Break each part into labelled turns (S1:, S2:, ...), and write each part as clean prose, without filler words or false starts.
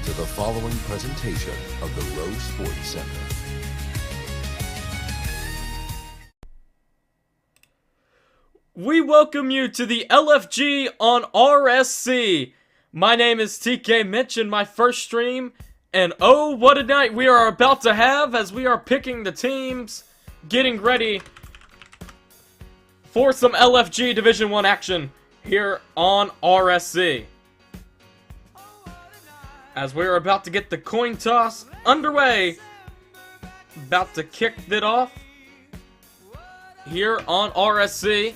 S1: to the following presentation of the Rose Sports Center.
S2: We welcome you to the LFG on RSC. My name is TK Mitch in my first stream, and oh, what a night we are about to have as we are picking the teams, getting ready for some LFG Division 1 action here on RSC. As we are about to get the coin toss underway, about to kick it off here on RSC.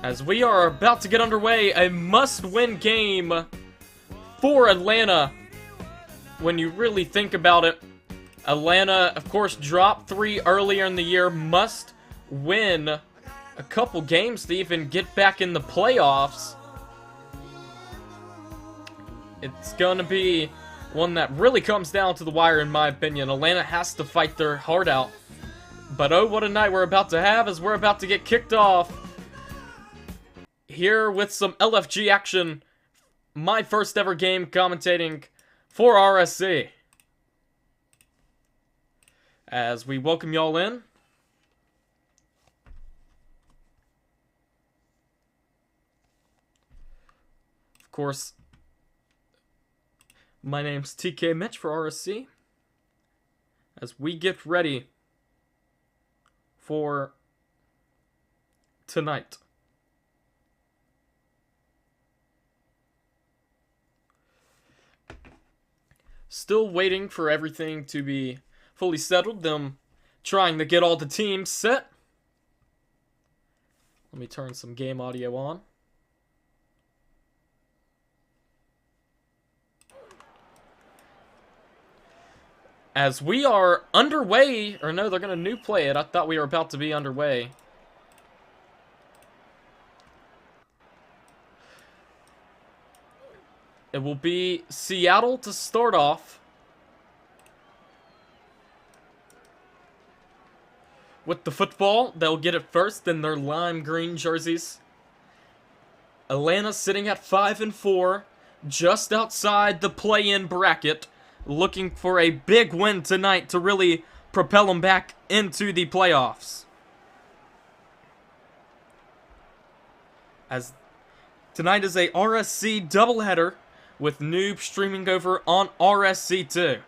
S2: As we are about to get underway, a must-win game for Atlanta. When you really think about it, Atlanta, of course, dropped 3 earlier in the year. Must win a couple games to even get back in the playoffs. It's gonna be one that really comes down to the wire, in my opinion. Atlanta has to fight their heart out. But oh, what a night we're about to have as we're about to get kicked off here with some LFG action. My first ever game commentating for RSC. As we welcome y'all in. Of course, my name's TK Mitch for RSC. As we get ready for tonight. Still waiting for everything to be fully settled. Them trying to get all the teams set. Let me turn some game audio on. As we are underway, or no, they're going to new play it. I thought we were about to be underway. It will be Seattle to start off with the football. They'll get it first in their lime green jerseys. Atlanta sitting at 5-4, just outside the play-in bracket, looking for a big win tonight to really propel them back into the playoffs. As tonight is a RSC doubleheader, with Noob streaming over on RSC2.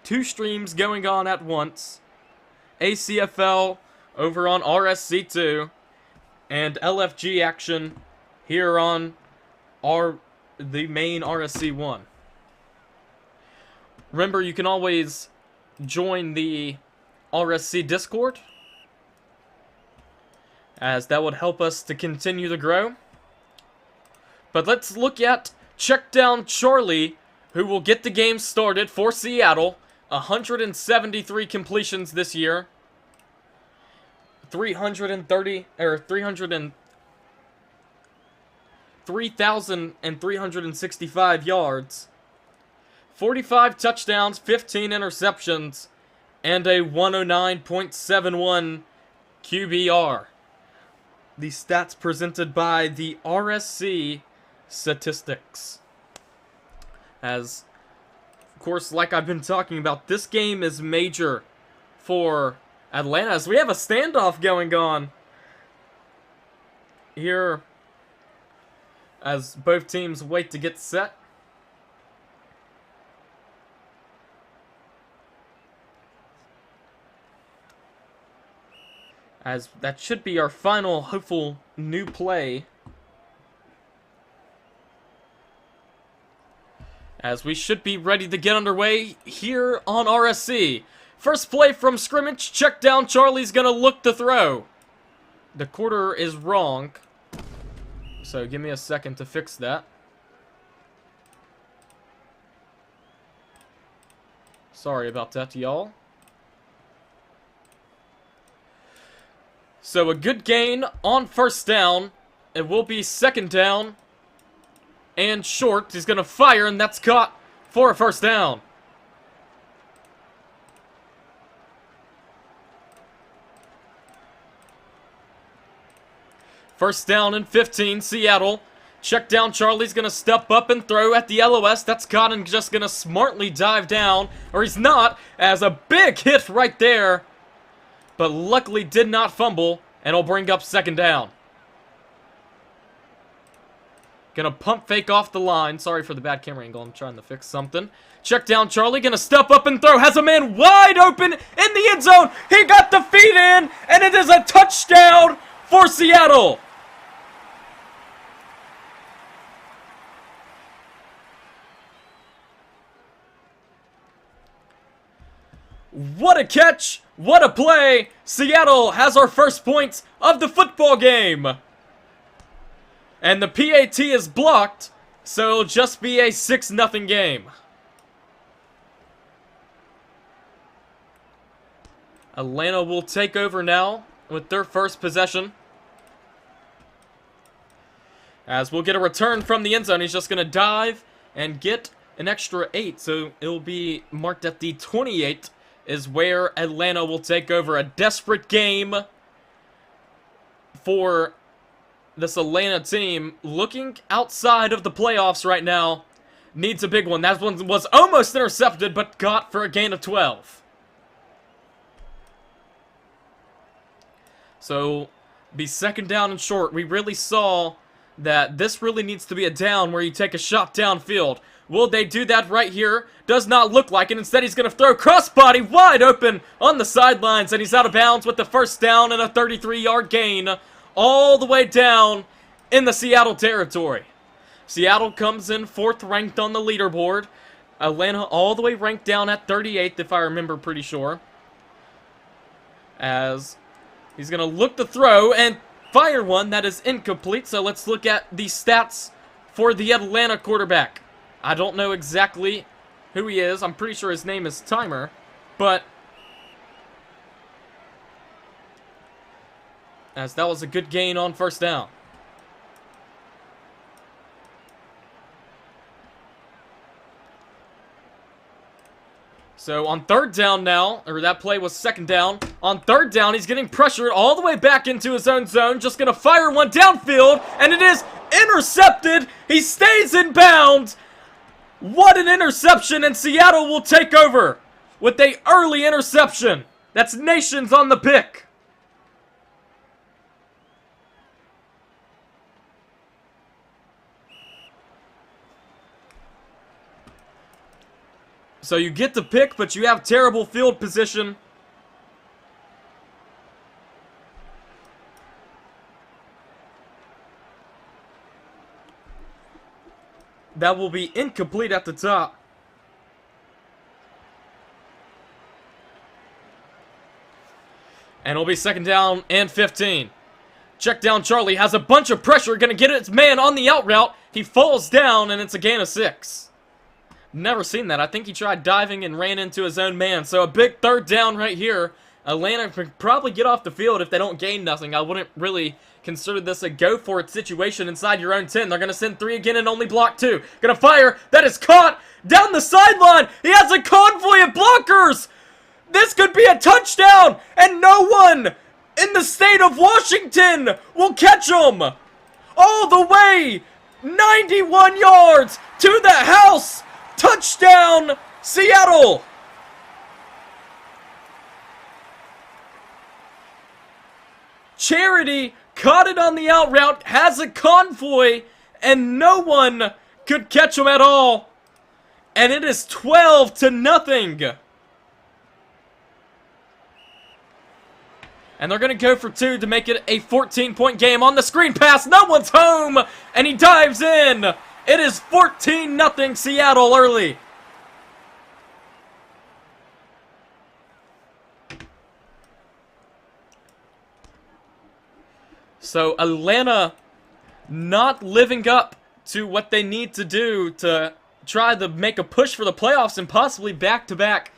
S2: 2 streams going on at once. ACFL over on RSC2. And LFG action here on the main RSC1. Remember, you can always join the RSC Discord, as that would help us to continue to grow. But let's look at Check Down Charlie, who will get the game started for Seattle. 173 completions this year. 3,365 yards. 45 touchdowns, 15 interceptions, and a 109.71 QBR. The stats presented by the RSC statistics. As, of course, like I've been talking about, this game is major for Atlanta, as we have a standoff going on here as both teams wait to get set. As that should be our final hopeful new play. As we should be ready to get underway here on RSC. First play from scrimmage. Check down. Charlie's gonna look to throw. The quarter is wrong. So give me a second to fix that. Sorry about that, y'all. So a good gain on first down. It will be second down and short. He's going to fire, and that's caught for a first down. First down and 15, Seattle. Check down, Charlie's going to step up and throw at the LOS. That's caught and just going to smartly dive down. Or he's not, as a big hit right there. But luckily did not fumble, and will bring up second down. Gonna pump fake off the line. Sorry for the bad camera angle. I'm trying to fix something. Check down, Charlie. Gonna step up and throw. Has a man wide open in the end zone. He got the feet in, and it is a touchdown for Seattle. What a catch! What a play! Seattle has our first points of the football game. And the PAT is blocked, so it'll just be a 6-0 game. Atlanta will take over now with their first possession. As we'll get a return from the end zone. He's just going to dive and get an extra 8, so it'll be marked at the 28 is where Atlanta will take over. A desperate game for this Atlanta team, looking outside of the playoffs right now, needs a big one. That one was almost intercepted, but got for a gain of 12. So, be second down and short. We really saw that this really needs to be a down where you take a shot downfield. Will they do that right here? Does not look like it. Instead, he's going to throw crossbody wide open on the sidelines, and he's out of bounds with the first down and a 33-yard gain all the way down in the Seattle territory. Seattle comes in 4th ranked on the leaderboard. Atlanta all the way ranked down at 38th, if I remember pretty sure. As he's going to look to throw and fire one that is incomplete. So let's look at the stats for the Atlanta quarterback. I don't know exactly who he is. I'm pretty sure his name is Timer, but as that was a good gain on first down. So on third down now, or that play was second down. On third down, he's getting pressured all the way back into his own zone. Just going to fire one downfield, and it is intercepted. He stays in bounds. What an interception, and Seattle will take over with an early interception. That's Nations on the pick. So you get the pick, but you have terrible field position. That will be incomplete at the top. And it'll be second down and 15. Check down, Charlie has a bunch of pressure, gonna get his man on the out route. He falls down, and it's a gain of 6. Never seen that. I think he tried diving and ran into his own man. So a big third down right here. Atlanta could probably get off the field if they don't gain nothing. I wouldn't really consider this a go-for-it situation inside your own 10. They're going to send 3 again and only block 2. Going to fire. That is caught down the sideline. He has a convoy of blockers. This could be a touchdown, and no one in the state of Washington will catch him. All the way 91 yards to the house. Touchdown, Seattle! Charity caught it on the out route, has a convoy, and no one could catch him at all. And it is 12-0. And they're going to go for 2 to make it a 14-point game. On the screen pass, no one's home, and he dives in. It is 14-0 Seattle early. So Atlanta not living up to what they need to do to try to make a push for the playoffs and possibly back-to-back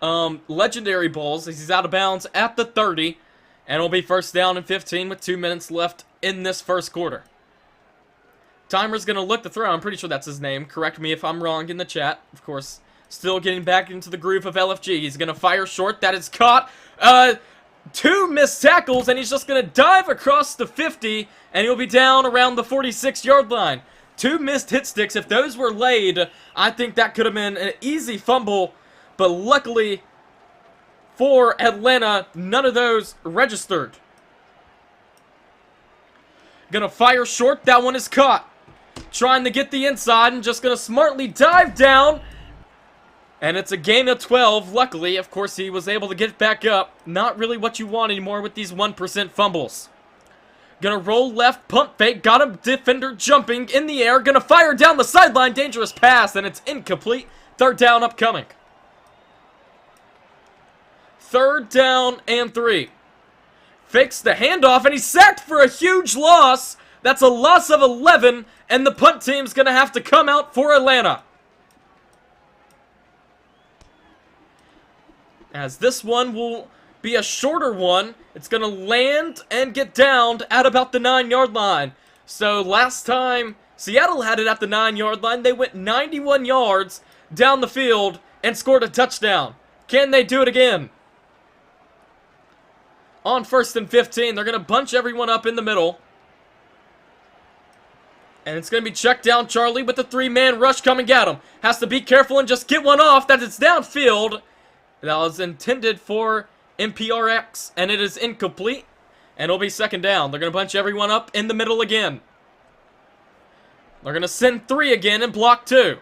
S2: legendary bowls. He's out of bounds at the 30, and it'll be first down and 15 with 2 minutes left in this first quarter. Timer's going to look the throw. I'm pretty sure that's his name. Correct me if I'm wrong in the chat. Of course, still getting back into the groove of LFG. He's going to fire short. That is caught. 2 missed tackles, and he's just going to dive across the 50, and he'll be down around the 46-yard line. 2 missed hit sticks. If those were laid, I think that could have been an easy fumble, but luckily for Atlanta, none of those registered. Gonna fire short. That one is caught. Trying to get the inside and just gonna smartly dive down. And it's a gain of 12. Luckily, of course, he was able to get back up. Not really what you want anymore with these 1% fumbles. Gonna roll left, pump fake. Got a defender jumping in the air. Gonna fire down the sideline. Dangerous pass, and it's incomplete. 3rd down upcoming. 3rd down and 3. Fakes the handoff, and he's sacked for a huge loss. That's a loss of 11, and the punt team's going to have to come out for Atlanta. As this one will be a shorter one, it's going to land and get downed at about the 9-yard line. So last time Seattle had it at the 9-yard line, they went 91 yards down the field and scored a touchdown. Can they do it again? On 1st and 15, they're going to bunch everyone up in the middle. And it's going to be checked down Charlie with the 3-man rush coming at him. Has to be careful and just get one off. That it's downfield. That was intended for MPRX, and it is incomplete. And it'll be 2nd down. They're going to bunch everyone up in the middle again. They're going to send 3 again and block 2.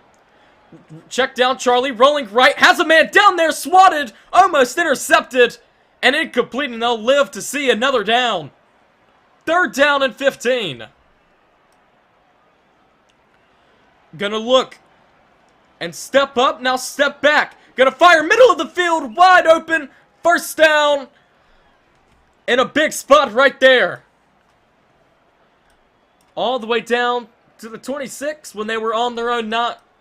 S2: Check down Charlie, rolling right. Has a man down there, swatted, almost intercepted. And incomplete, and they'll live to see another down. 3rd down and 15. Gonna look and step up, now step back. Gonna fire middle of the field, wide open. 1st down. In a big spot right there. All the way down to the 26 when they were on their own,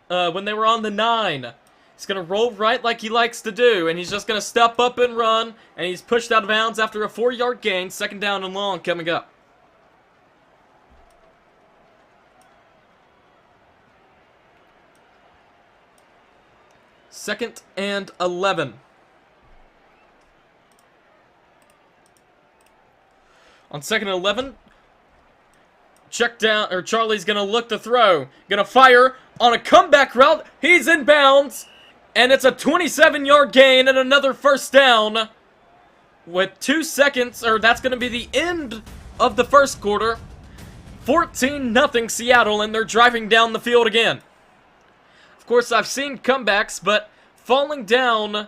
S2: when they were on the 9. He's going to roll right like he likes to do, and he's just going to step up and run, and he's pushed out of bounds after a 4-yard gain. 2nd down and long coming up. Second and 11. On 2nd and 11, check down, or Charlie's going to look to throw. Going to fire on a comeback route. He's in bounds. And it's a 27-yard gain and another 1st down with 2 seconds, or that's going to be the end of the 1st quarter. 14-0 Seattle, and they're driving down the field again. Of course, I've seen comebacks, but falling down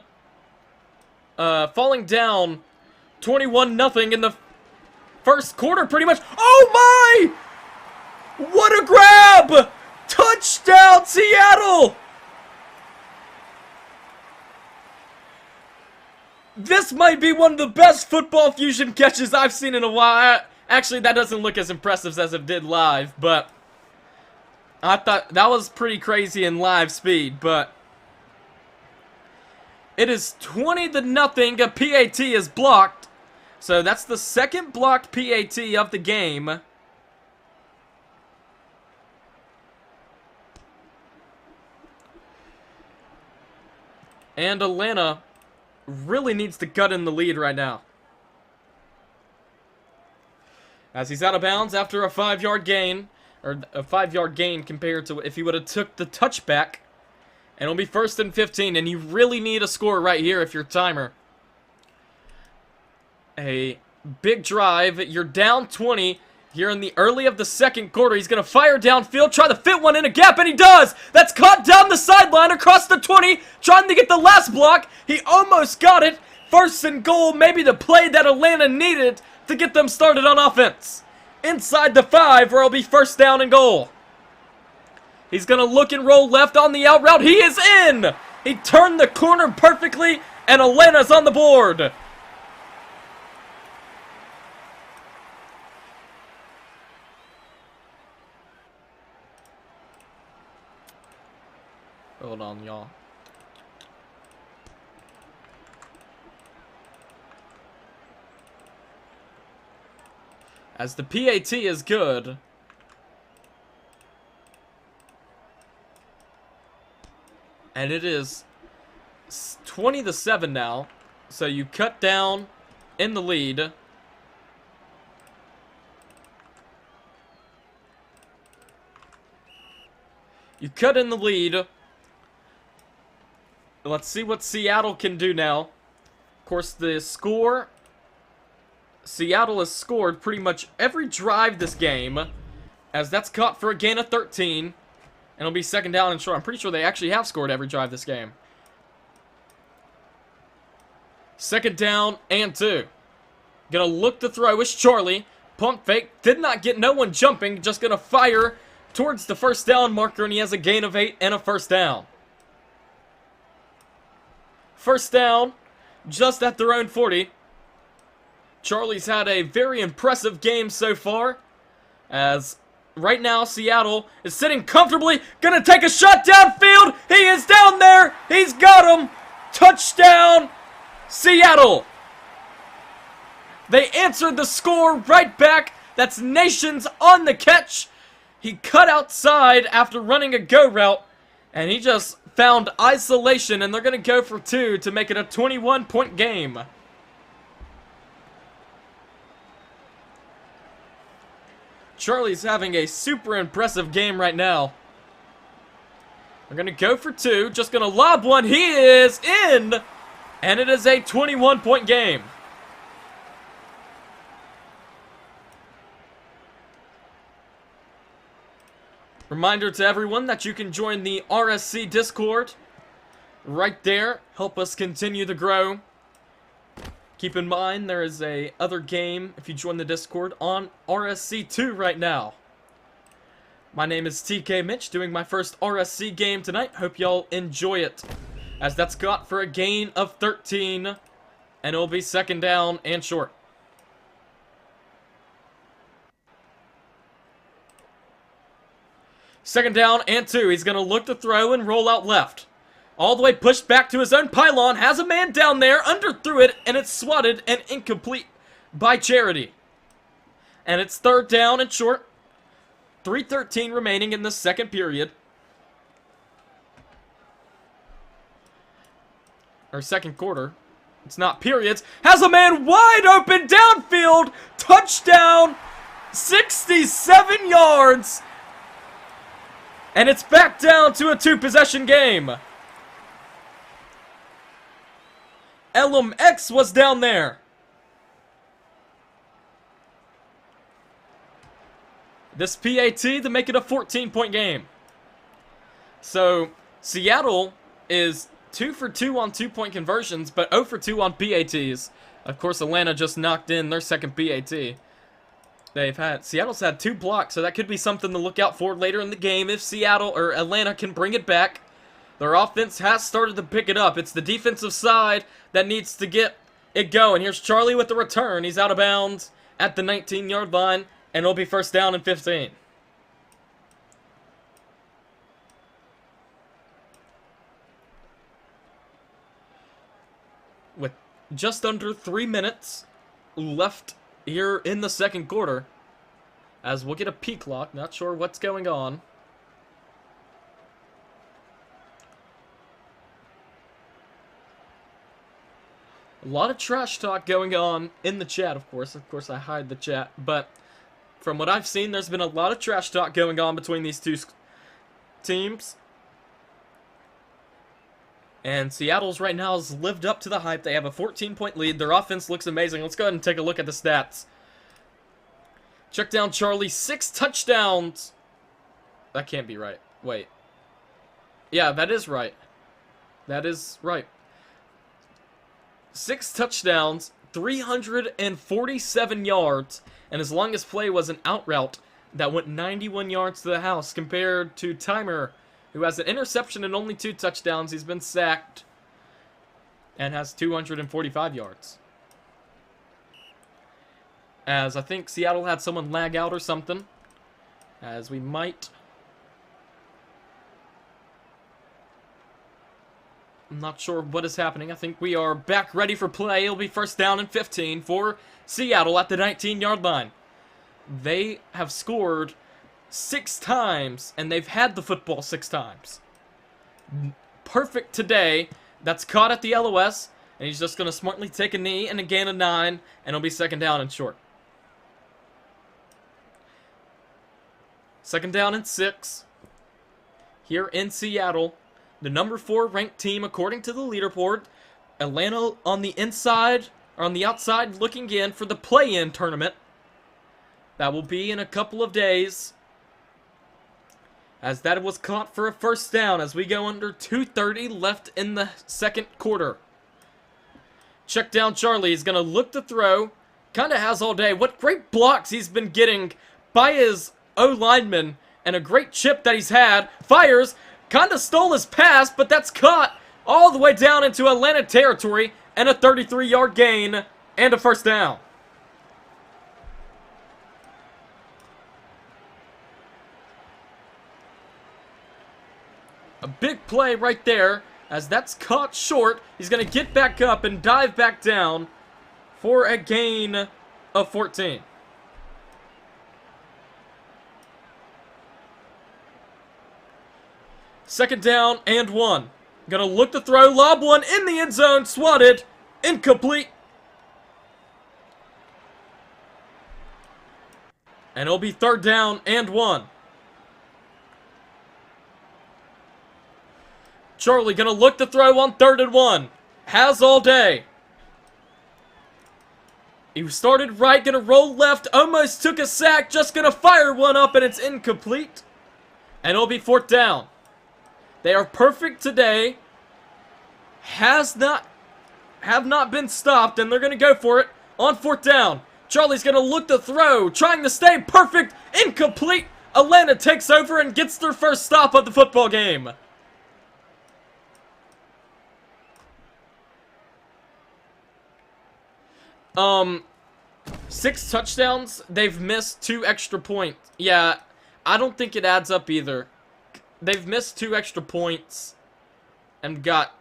S2: 21-0 in the 1st quarter pretty much. Oh my! What a grab! Touchdown, Seattle! This might be one of the best football fusion catches I've seen in a while. Actually, that doesn't look as impressive as it did live, but I thought that was pretty crazy in live speed, but it is 20-0. A PAT is blocked, so that's the 2nd blocked PAT of the game. And Atlanta really needs to gut in the lead right now. As he's out of bounds after a 5-yard gain. Or a 5-yard gain compared to if he would have took the touchback. And it'll be 1st and 15. And you really need a score right here if you're Timer. A big drive. You're down 20. Here in the early of the 2nd quarter, he's going to fire downfield, try to fit one in a gap, and he does! That's caught down the sideline across the 20, trying to get the last block. He almost got it. 1st and goal, maybe the play that Atlanta needed to get them started on offense. Inside the 5, where it'll be 1st down and goal. He's going to look and roll left on the out route. He is in! He turned the corner perfectly, and Atlanta's on the board. Hold on, y'all. As the PAT is good. And it is 20-7 now. So you cut down in the lead. You cut in the lead. Let's see what Seattle can do now. Of course, the score... Seattle has scored pretty much every drive this game, as that's caught for a gain of 13. And it'll be second down and short. I'm pretty sure they actually have scored every drive this game. Second down and 2. Gonna look to throw is Charlie. Pump fake. Did not get no one jumping. Just gonna fire towards the first down marker, and he has a gain of 8 and a first down. First down, just at their own 40. Charlie's had a very impressive game so far, as right now Seattle is sitting comfortably, gonna take a shot downfield. He is down there. He's got him. Touchdown, Seattle. They answered the score right back. That's Nations on the catch. He cut outside after running a go route, and he just found isolation, and they're going to go for 2 to make it a 21-point game. Charlie's having a super impressive game right now. They're going to go for 2, just going to lob one. He is in, and it is a 21-point game. Reminder to everyone that you can join the RSC Discord right there. Help us continue to grow. Keep in mind, there is a other game, if you join the Discord, on RSC 2 right now. My name is TK Mitch, doing my first RSC game tonight. Hope y'all enjoy it, as that's got for a gain of 13, and it'll be second down and short. Second down and 2. He's going to look to throw and roll out left. All the way pushed back to his own pylon. Has a man down there. Underthrew it. And it's swatted and incomplete by Charity. And it's third down and short. 3:13 remaining in the second period. Or second quarter. It's not periods. Has a man wide open downfield. Touchdown. 67 yards. And it's back down to a 2-possession game. LMX was down there. This PAT to make it a 14-point game. So, Seattle is 2 for 2 on 2-point conversions, but 0 for 2 on PATs. Of course, Atlanta just knocked in their second PAT. Seattle's had 2 blocks, so that could be something to look out for later in the game if Seattle or Atlanta can bring it back. Their offense has started to pick it up. It's the defensive side that needs to get it going. Here's Charlie with the return. He's out of bounds at the 19-yard line, and it'll be first down and 15. With just under 3 minutes left here in the second quarter, as we'll get a peak clock. Not sure what's going on. A lot of trash talk going on in the chat, of course. Of course, I hide the chat. But from what I've seen, there's been a lot of trash talk going on between these two teams. And Seattle's right now has lived up to the hype. They have a 14-point lead. Their offense looks amazing. Let's go ahead and take a look at the stats. Check down Charlie. 6 touchdowns. That can't be right. Wait. Yeah, that is right. That is right. 6 touchdowns, 347 yards, and his longest play was an out route that went 91 yards to the house, compared to Timer, who has an interception and only 2 touchdowns. He's been sacked and has 245 yards. As I think Seattle had someone lag out or something, as we might... I'm not sure what is happening. I think we are back ready for play. It'll be first down and 15 for Seattle at the 19-yard line. They have scored 6 times, and they've had the football 6 times. perfect today. That's caught at the LOS. And he's just going to smartly take a knee and a gain of 9. And it'll be second down and short. Second down and 6. Here in Seattle. The number 4 ranked team according to the leaderboard. Atlanta on the inside, or on the outside, looking in for the play-in tournament. That will be in a couple of days. As that was caught for a first down as we go under 2:30 left in the second quarter. Check down Charlie. He's going to look to throw. Kind of has all day. What great blocks he's been getting by his O-lineman. And a great chip that he's had. Fires. Kind of stole his pass, but that's caught all the way down into Atlanta territory. And a 33-yard gain and a first down. A big play right there, as that's caught short. He's going to get back up and dive back down for a gain of 14. Second down and 1. Going to look to throw, lob one in the end zone, swatted, incomplete. And it'll be third down and 1. Charlie gonna look to throw on 3rd and 1. Has all day. He started right, gonna roll left, almost took a sack, just gonna fire one up and it's incomplete. And it'll be 4th down. They are perfect today. Have not been stopped, and they're gonna go for it on 4th down. Charlie's gonna look to throw, trying to stay perfect, incomplete. Atlanta takes over and gets their first stop of the football game. Six touchdowns. They've missed 2 extra points. Yeah, I don't think it adds up either. They've missed 2 extra points and got...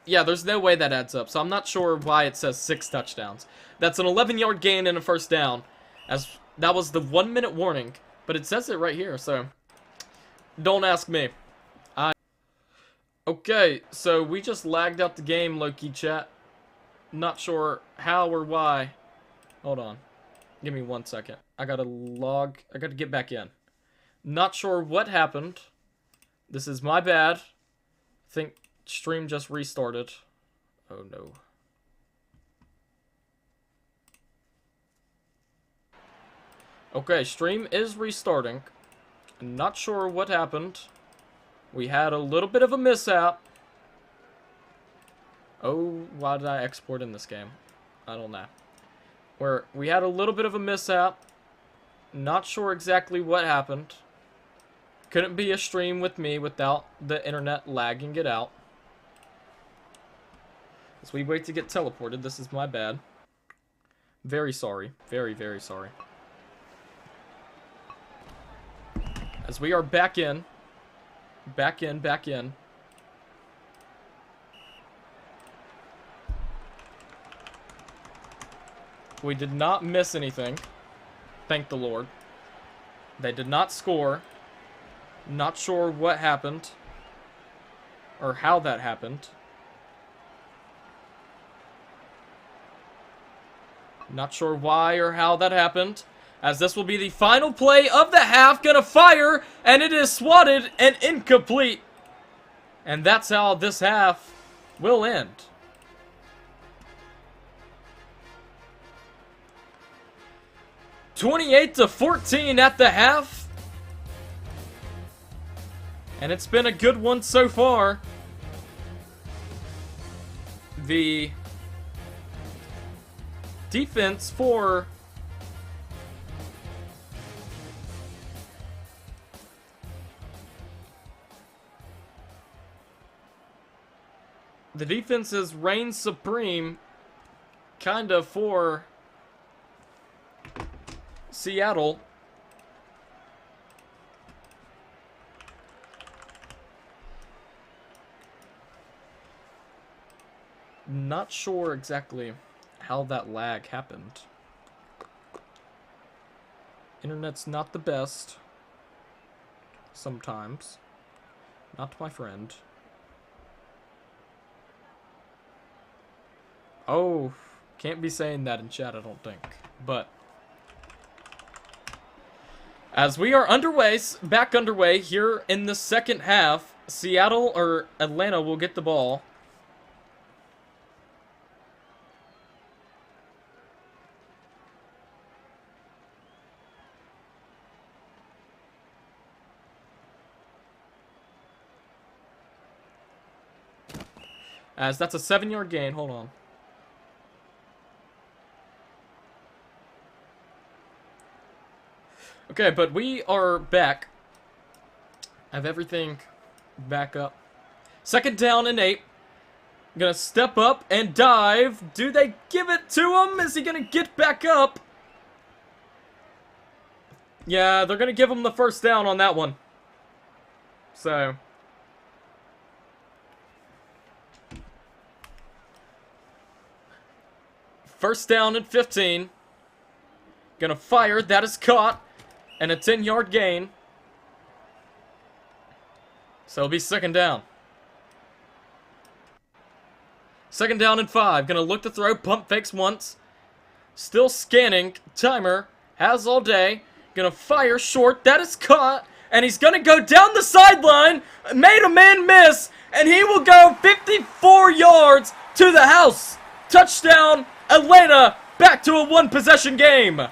S2: Yeah, there's no way that adds up. So I'm not sure why it says 6 touchdowns. That's an 11-yard gain and a first down. As that was the 1-minute warning. But it says it right here, so... Don't ask me. Okay, so we just lagged out the game, low-key chat. Not sure how or why. Hold on. Give me 1 second. I gotta get back in. Not sure what happened. This is my bad. I think stream just restarted. Oh no. Okay, stream is restarting. Not sure what happened. We had a little bit of a mishap. Oh, why did I export in this game? I don't know. Where we had a little bit of a mishap. Not sure exactly what happened. Couldn't be a stream with me without the internet lagging it out. As we wait to get teleported, this is my bad. Very sorry. Very, very sorry. As we are back in. Back in, back in. We did not miss anything. Thank the Lord. They did not score. Not sure what happened. Or how that happened. Not sure why or how that happened. As this will be the final play of the half. Gonna fire. And it is swatted and incomplete. And that's how this half will end. (28-14) at the half. And it's been a good one so far. The defense for the defense has reigned supreme kind of for Seattle. Not sure exactly how that lag happened. Internet's not the best. Sometimes. Not my friend. Oh, can't be saying that in chat, I don't think. But as we are back underway here in the second half, Seattle or Atlanta will get the ball. As that's a 7-yard gain. Hold on. Okay, but we are back. I have everything back up. 2nd down and 8. Gonna step up and dive. Do they give it to him? Is he gonna get back up? Yeah, they're gonna give him the 1st down on that one. So 1st down and 15. Gonna fire. That is caught. And a 10-yard gain. So it'll be 2nd down. 2nd down and 5. Gonna look to throw. Pump fakes once. Still scanning. Timer. Has all day. Gonna fire short. That is caught. And he's gonna go down the sideline. Made a man miss. And he will go 54 yards to the house. Touchdown, Atlanta. Back to a 1-possession game.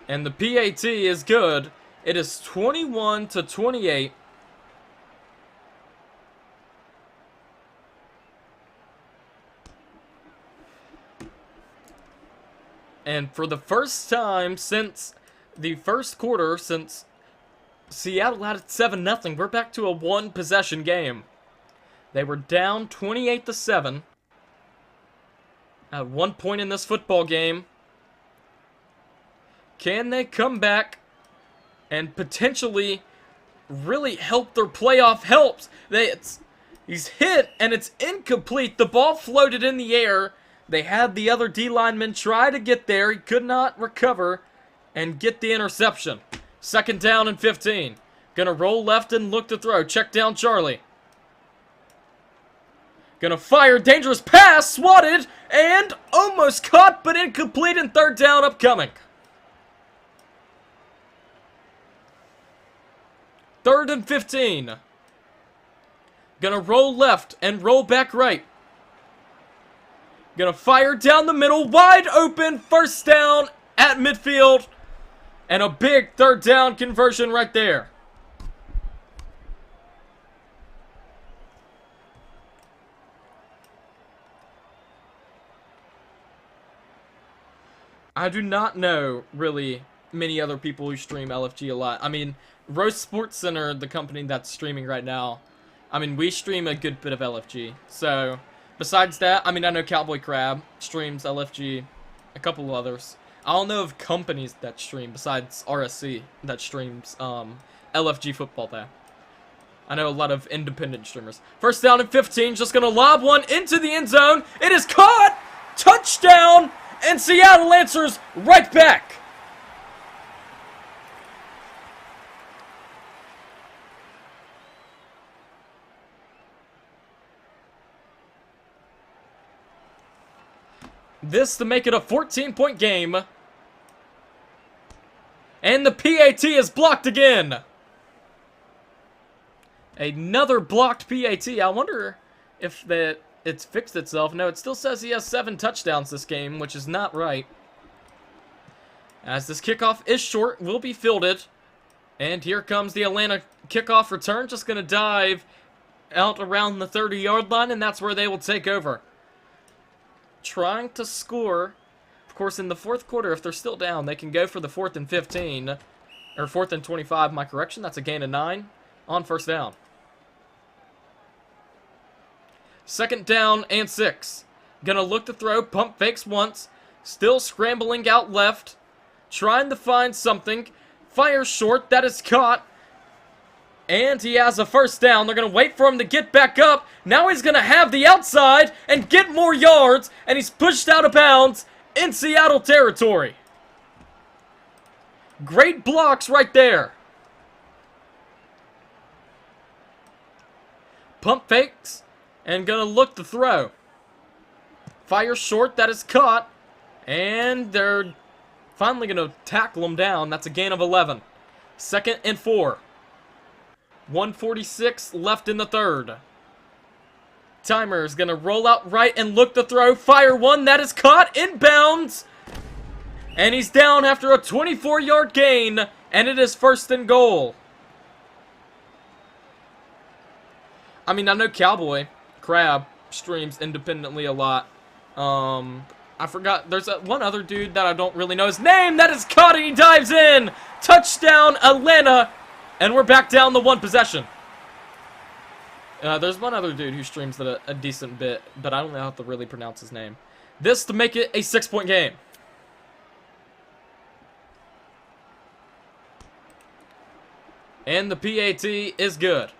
S2: And the PAT is good. It is 21-28. And for the first time since the first quarter, since Seattle had it 7-0, we're back to a 1-possession game. They were down 28-7 at one point in this football game. Can they come back and potentially really help their playoff hopes? He's hit and it's incomplete. The ball floated in the air. They had the other D lineman try to get there. He could not recover and get the interception. 2nd down and 15. Gonna roll left and look to throw. Check down Charlie. Gonna fire. Dangerous pass. Swatted and almost caught but incomplete, and 3rd down upcoming. 3rd and 15. Gonna roll left and roll back right. Gonna fire down the middle. Wide open. 1st down at midfield. And a big 3rd down conversion right there. I do not know, really, many other people who stream LFG a lot. I mean, Roast Sports Center, the company that's streaming right now, I mean, we stream a good bit of LFG. So, besides that, I mean, I know Cowboy Crab streams LFG, a couple of others. I don't know of companies that stream, besides RSC, that streams LFG football there. I know a lot of independent streamers. 1st down and 15, just gonna lob one into the end zone. It is caught! Touchdown! And Seattle answers right back. This to make it a 14-point game. And the PAT is blocked again. Another blocked PAT. I wonder if it's fixed itself. No, it still says he has 7 touchdowns this game, which is not right. As this kickoff is short, will be fielded. And here comes the Atlanta kickoff return. Just going to dive out around the 30-yard line, and that's where they will take over. Trying to score. Of course, in the 4th quarter, if they're still down, they can go for the 4th and 15. Or 4th and 25, my correction. That's a gain of 9 on 1st down. 2nd down and 6. Gonna look to throw. Pump fakes once. Still scrambling out left. Trying to find something. Fire short. That is caught. And he has a first down. They're going to wait for him to get back up. Now he's going to have the outside and get more yards. And he's pushed out of bounds in Seattle territory. Great blocks right there. Pump fakes. And going to look to throw. Fire short. That is caught. And they're finally going to tackle him down. That's a gain of 11. 2nd and 4. 1:46 left in the third. Timer is going to roll out right and look to throw. Fire one. That is caught. Inbounds. And he's down after a 24-yard gain. And it is 1st and goal. I mean, I know Cowboy Crab streams independently a lot. I forgot. There's one other dude that I don't really know his name. That is caught and he dives in. Touchdown, Atlanta. And we're back down to 1 possession. There's one other dude who streams that a decent bit, but I don't know how to really pronounce his name. This to make it a 6-point game. And the PAT is good.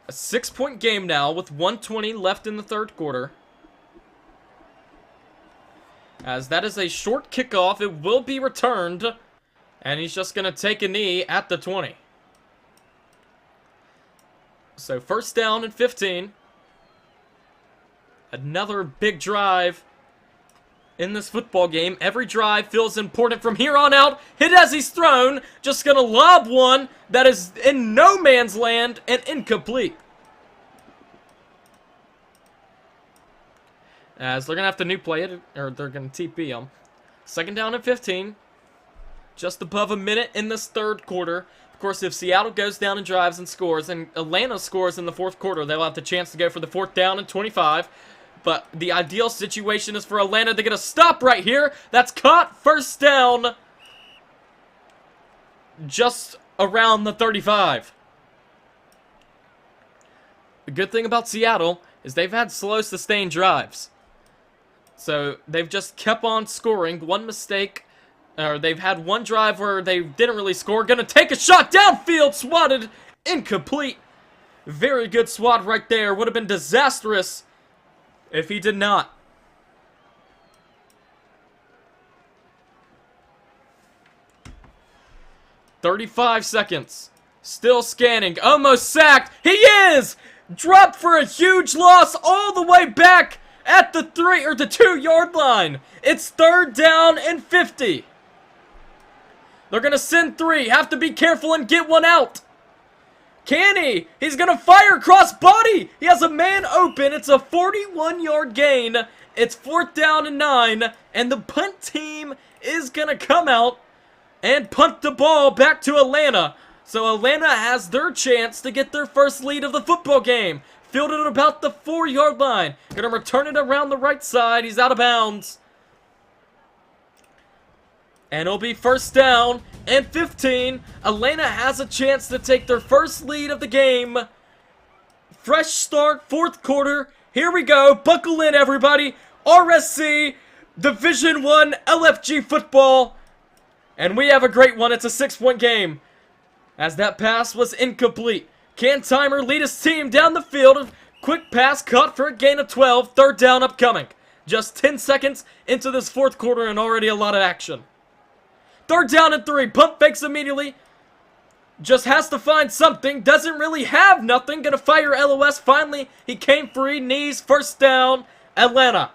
S2: A 6-point game now with 1:20 left in the third quarter. As that is a short kickoff, it will be returned. And he's just going to take a knee at the 20. So 1st down and 15. Another big drive in this football game. Every drive feels important from here on out. Hit as he's thrown. Just going to lob one that is in no man's land and incomplete. As they're going to have to new play it, or they're going to TP them. 2nd down and 15. Just above a minute in this third quarter. Of course, if Seattle goes down and drives and scores, and Atlanta scores in the 4th quarter, they'll have the chance to go for the 4th down and 25. But the ideal situation is for Atlanta to get a stop right here. That's caught. 1st down. Just around the 35. The good thing about Seattle is they've had slow, sustained drives. So they've just kept on scoring. One mistake, or they've had one drive where they didn't really score. Gonna take a shot downfield, swatted, incomplete. Very good swat right there. Would have been disastrous if he did not. "35 seconds. Still scanning. Almost sacked. He is! Dropped for a huge loss all the way back at the 3 or the 2-yard line. It's 3rd down and 50. They're going to send 3. Have to be careful and get one out. Can he? He's going to fire cross body. He has a man open. It's a 41-yard gain. It's 4th down and 9. And the punt team is going to come out and punt the ball back to Atlanta. So Atlanta has their chance to get their first lead of the football game. Fielded at about the 4-yard line. Gonna return it around the right side. He's out of bounds. And it'll be 1st down and 15. Atlanta has a chance to take their first lead of the game. Fresh start, 4th quarter. Here we go. Buckle in, everybody. RSC, Division 1 LFG football. And we have a great one. It's a 6-point game. As that pass was incomplete. Can Timer lead his team down the field? Quick pass caught for a gain of 12. 3rd down upcoming. Just 10 seconds into this 4th quarter and already a lot of action. 3rd down and 3. Pump fakes immediately. Just has to find something. Doesn't really have nothing. Gonna fire LOS. Finally, he came free. Knees. 1st down. Atlanta.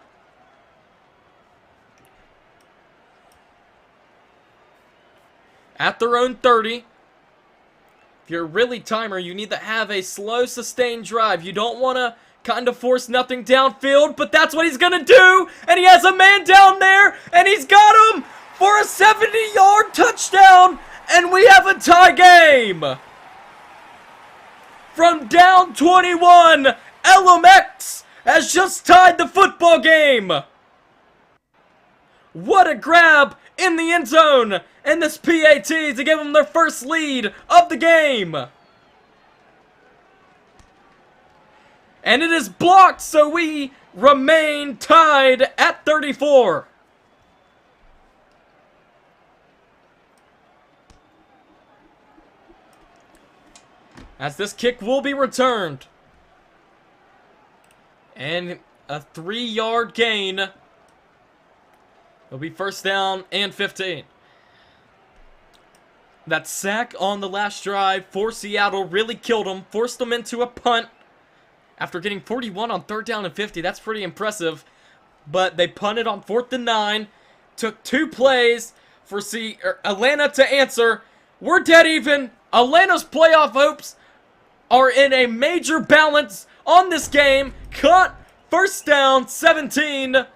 S2: At their own 30. If you're really Timer, you need to have a slow, sustained drive. You don't want to kind of force nothing downfield, but that's what he's going to do. And he has a man down there, and he's got him for a 70-yard touchdown. And we have a tie game. From down 21, LMX has just tied the football game. What a grab in the end zone. And this PAT to give them their first lead of the game. And it is blocked, so we remain tied at 34. as this kick will be returned. And a 3-yard gain. It'll be first down and 15. That sack on the last drive for Seattle really killed them, forced them into a punt. After getting 41 on 3rd down and 50, that's pretty impressive. But they punted on 4th and 9. Took 2 plays for Atlanta to answer. We're dead even. Atlanta's playoff hopes are in a major balance on this game. Cut, first down, 17.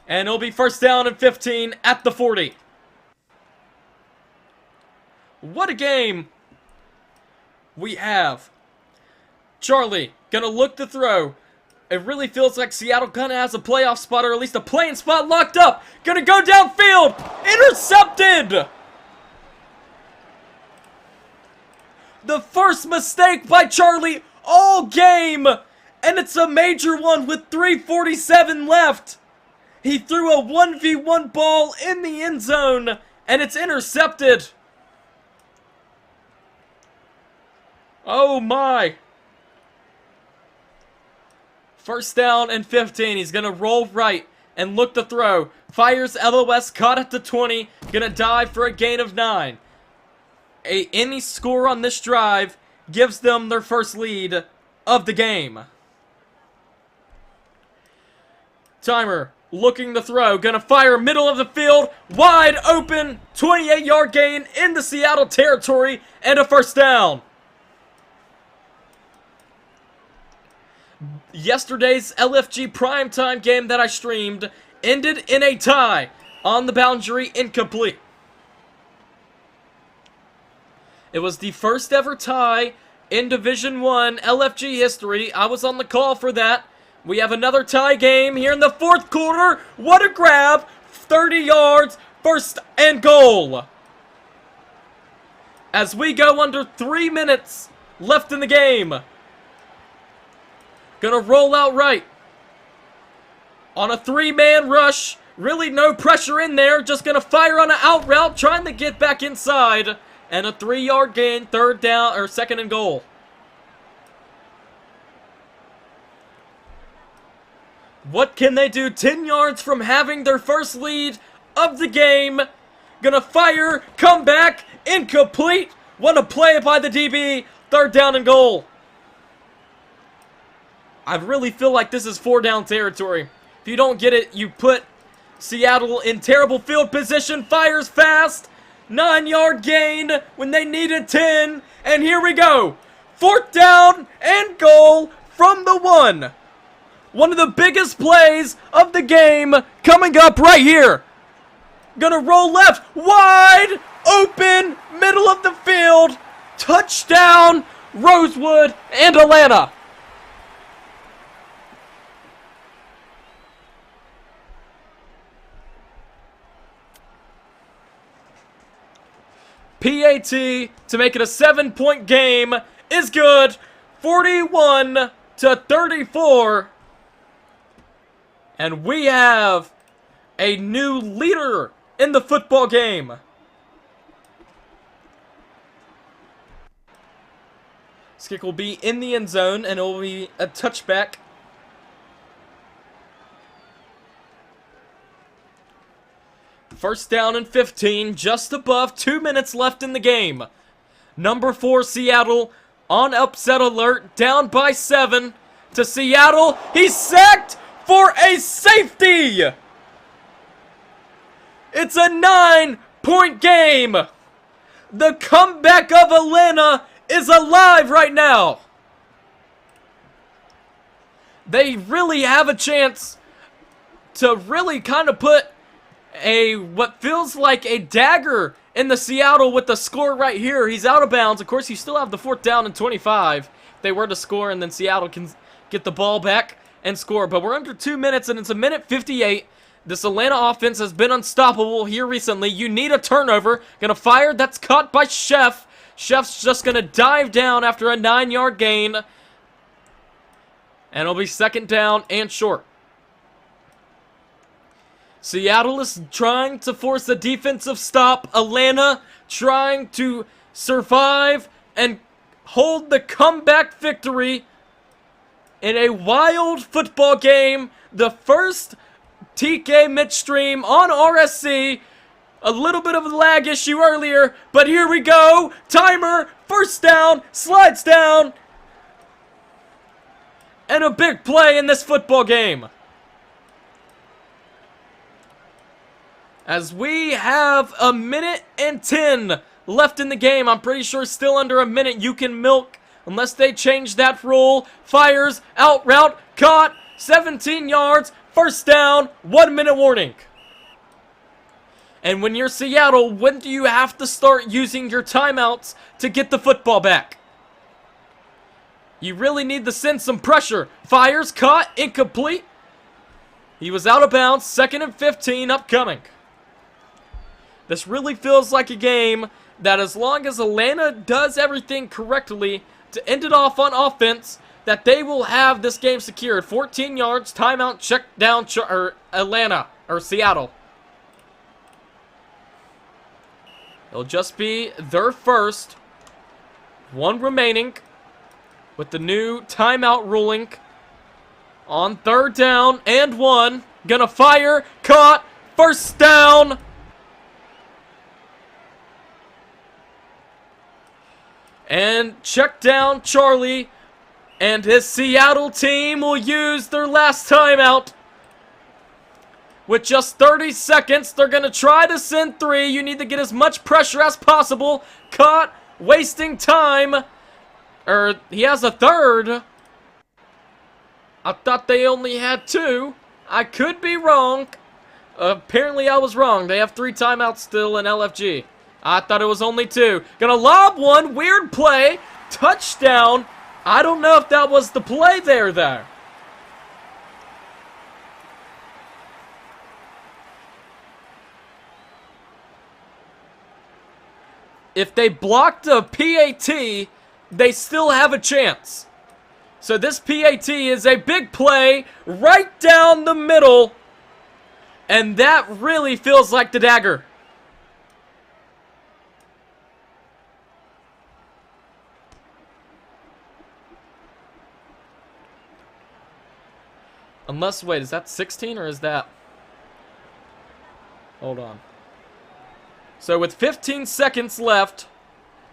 S2: And it'll be first down and 15 at the 40. What a game we have. Charlie, gonna look to throw. It really feels like Seattle kinda has a playoff spot, or at least a playing spot locked up. Gonna go downfield. Intercepted. The first mistake by Charlie all game. And it's a major one with 3:47 left. He threw a 1v1 ball in the end zone, and it's intercepted. Oh my. First down and 15. He's going to roll right and look to throw. Fires LOS, caught at the 20. Going to dive for a gain of 9. Any score on this drive gives them their first lead of the game. Timer, looking to throw. Going to fire middle of the field. Wide open. 28-yard gain in the Seattle territory and a first down. Yesterday's LFG primetime game that I streamed ended in a tie on the boundary, incomplete. It was the first ever tie in Division 1 LFG history. I was on the call for that. We have another tie game here in the 4th quarter. What a grab. 30 yards, first and goal. As we go under 3 minutes left in the game. Gonna roll out right. On a 3-man rush. Really no pressure in there. Just gonna fire on an out route. Trying to get back inside. And a 3-yard gain. 3rd down, or 2nd and goal. What can they do? 10 yards from having their first lead of the game. Gonna fire. Come back. Incomplete. What a play by the DB. 3rd down and goal. I really feel like this is 4-down territory. If you don't get it, you put Seattle in terrible field position. Fires fast. 9-yard gain when they needed 10. And here we go. 4th down and goal from the 1. One of the biggest plays of the game coming up right here. Gonna roll left. Wide open. Middle of the field. Touchdown. Rosewood and Atlanta. PAT to make it a 7-point game is good. 41-34. And we have a new leader in the football game. This kick will be in the end zone, and it will be a touchback. First down and 15, just above 2 minutes left in the game. Number 4, Seattle, on upset alert, down by 7 to Seattle. He's sacked for a safety. It's a 9-point game. The comeback of Atlanta is alive right now. They really have a chance to really kind of put what feels like a dagger in the Seattle with the score right here. He's out of bounds. Of course, you still have the 4th down and 25 if they were to score, and then Seattle can get the ball back and score. But we're under 2 minutes, and it's a minute 58. This Atlanta offense has been unstoppable here recently. You need a turnover. Gonna fire. That's caught by Chef. Chef's just gonna dive down after a 9-yard gain. And it'll be 2nd down and short. Seattle is trying to force a defensive stop. Atlanta trying to survive and hold the comeback victory in a wild football game. The first TK Mitch stream on RSC. A little bit of a lag issue earlier, but here we go. Timer, first down, slides down. And a big play in this football game. As we have a minute and 10 left in the game. I'm pretty sure still under a minute you can milk unless they change that rule. Fires, out route, caught, 17 yards, first down, 1 minute warning. And when you're Seattle, when do you have to start using your timeouts to get the football back? You really need to send some pressure. Fires, caught, incomplete. He was out of bounds, 2nd and 15 upcoming. This really feels like a game that as long as Atlanta does everything correctly to end it off on offense, that they will have this game secured. 14 yards, timeout, check down, Atlanta, or Seattle. It'll just be their first. 1 remaining with the new timeout ruling on 3rd down and 1. Gonna fire, caught, first down. And check down Charlie, and his Seattle team will use their last timeout. With just 30 seconds, they're going to try to send 3. You need to get as much pressure as possible. Caught, wasting time. He has a 3rd. I thought they only had 2. I could be wrong. Apparently I was wrong. They have 3 timeouts still in LFG. I thought it was only 2. Gonna lob one. Weird play. Touchdown. I don't know if that was the play there. If they blocked a PAT, they still have a chance. So this PAT is a big play right down the middle. And that really feels like the dagger. Unless, wait, is that 16 or is that... Hold on. So with 15 seconds left,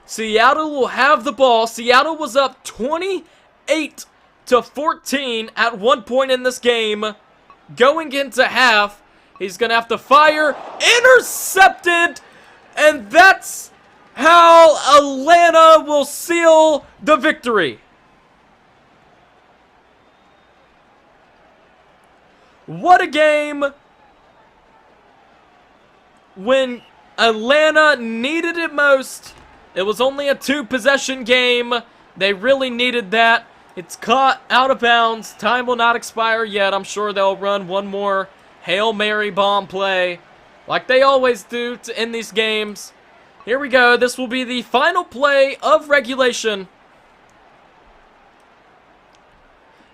S2: Seattle will have the ball. Seattle was up 28-14 at one point in this game. Going into half, he's going to have to fire. Intercepted! And that's how Atlanta will seal the victory. What a game when Atlanta needed it most. It was only a 2-possession game. They really needed that. It's caught out of bounds. Time will not expire yet. I'm sure they'll run one more Hail Mary bomb play like they always do to end these games. Here we go. This will be the final play of regulation.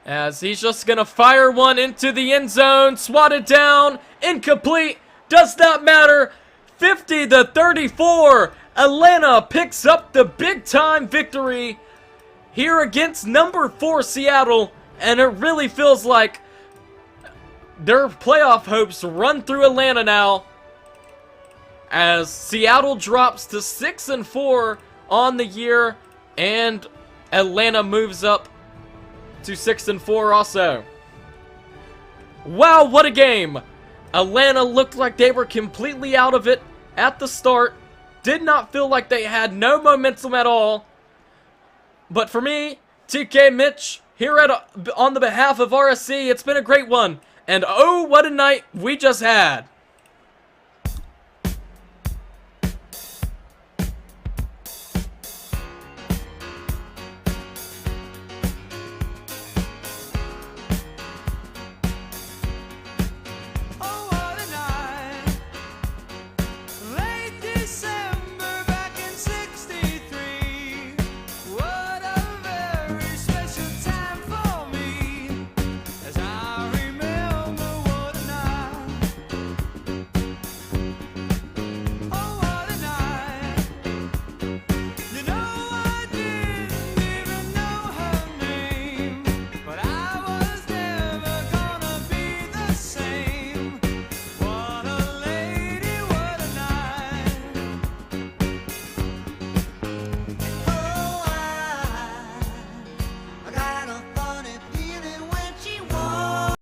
S2: As he's just going to fire one into the end zone. Swatted down. Incomplete. Does not matter. 50-34. Atlanta picks up the big-time victory here against number 4 Seattle. And it really feels like their playoff hopes run through Atlanta now. As Seattle drops to 6-4 on the year. And Atlanta moves up to 6-4 also. Wow, what a game! Atlanta looked like they were completely out of it at the start. Did not feel like they had no momentum at all. But for me, TK Mitch, here on the behalf of RSC, it's been a great one. And oh, what a night we just had.